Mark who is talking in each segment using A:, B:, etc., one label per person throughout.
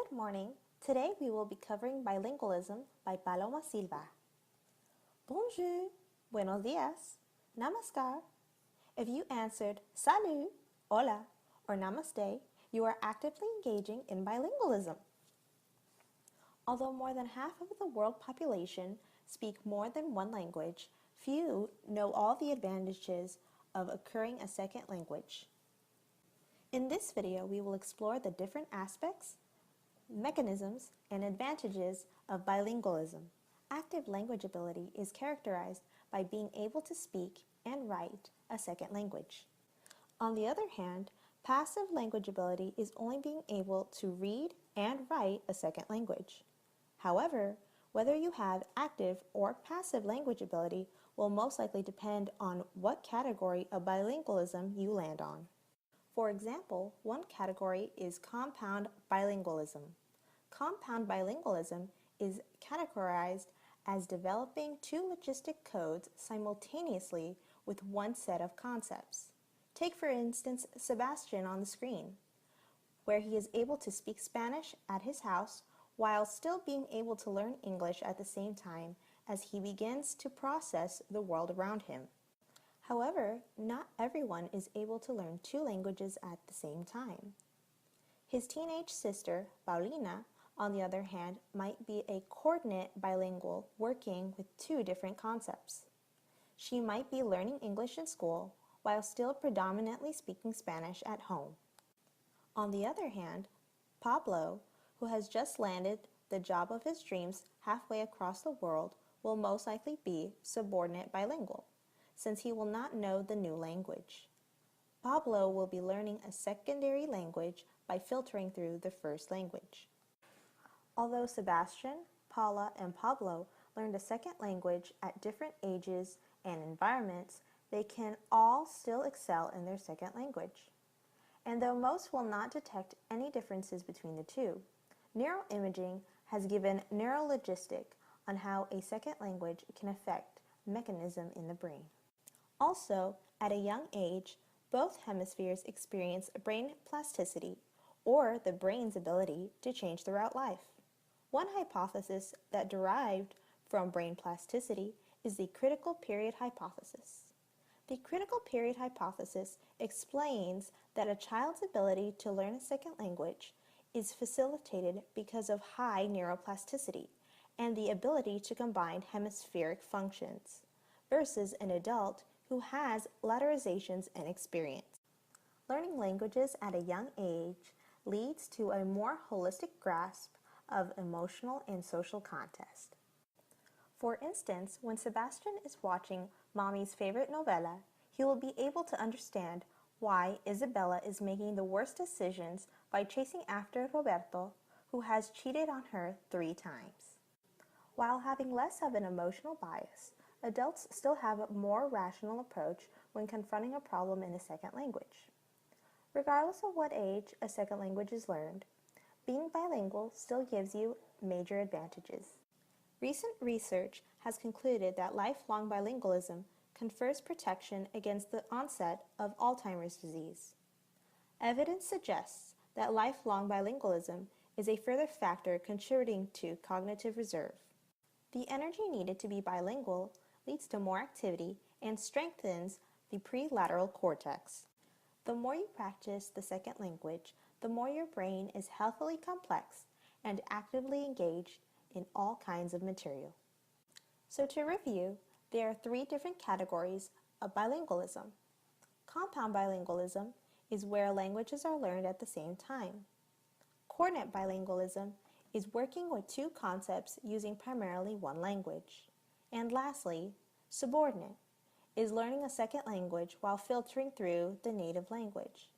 A: Good morning. Today we will be covering Bilingualism by Paloma Silva. Bonjour, buenos días, namaskar. If you answered salut, hola, or namaste, you are actively engaging in bilingualism. Although more than half of the world population speak more than one language, few know all the advantages of occurring a second language. In this video, we will explore the different aspects, mechanisms, and advantages of bilingualism. Active language ability is characterized by being able to speak and write a second language. On the other hand, passive language ability is only being able to read and write a second language. However, whether you have active or passive language ability will most likely depend on what category of bilingualism you land on. For example, one category is compound bilingualism. Compound bilingualism is categorized as developing two logistic codes simultaneously with one set of concepts. Take for instance Sebastian on the screen, where he is able to speak Spanish at his house while still being able to learn English at the same time as he begins to process the world around him. However, not everyone is able to learn two languages at the same time. His teenage sister, Paulina, on the other hand, might be a coordinate bilingual working with two different concepts. She might be learning English in school while still predominantly speaking Spanish at home. On the other hand, Pablo, who has just landed the job of his dreams halfway across the world, will most likely be subordinate bilingual, since he will not know the new language. Pablo will be learning a secondary language by filtering through the first language. Although Sebastian, Paula, and Pablo learned a second language at different ages and environments, they can all still excel in their second language. And though most will not detect any differences between the two, neuroimaging has given neurologistic on how a second language can affect mechanism in the brain. Also, at a young age, both hemispheres experience brain plasticity, or the brain's ability to change throughout life. One hypothesis that derived from brain plasticity is the critical period hypothesis. The critical period hypothesis explains that a child's ability to learn a second language is facilitated because of high neuroplasticity and the ability to combine hemispheric functions, versus an adult who has lateralizations and experience. Learning languages at a young age leads to a more holistic grasp of emotional and social context. For instance, when Sebastian is watching Mommy's favorite novela, he will be able to understand why Isabella is making the worst decisions by chasing after Roberto, who has cheated on her 3 times. While having less of an emotional bias, adults still have a more rational approach when confronting a problem in a second language. Regardless of what age a second language is learned, being bilingual still gives you major advantages. Recent research has concluded that lifelong bilingualism confers protection against the onset of Alzheimer's disease. Evidence suggests that lifelong bilingualism is a further factor contributing to cognitive reserve. The energy needed to be bilingual leads to more activity and strengthens the prelateral cortex. The more you practice the second language, the more your brain is healthily complex and actively engaged in all kinds of material. So to review, there are 3 different categories of bilingualism. Compound bilingualism is where languages are learned at the same time. Coordinate bilingualism is working with 2 concepts using primarily one language. And lastly, subordinate is learning a second language while filtering through the native language.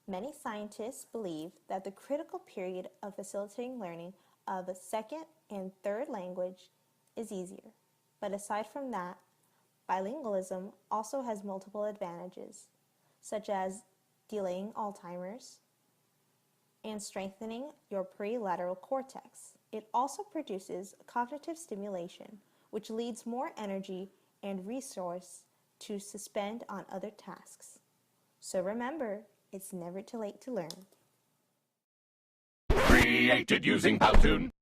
A: Many scientists believe that the critical period of facilitating learning of a second and third language is easier. But aside from that, bilingualism also has multiple advantages, such as delaying Alzheimer's and strengthening your prelateral cortex. It also produces cognitive stimulation, which leads more energy and resource to suspend on other tasks. So remember, it's never too late to learn.
B: created using Powtoon.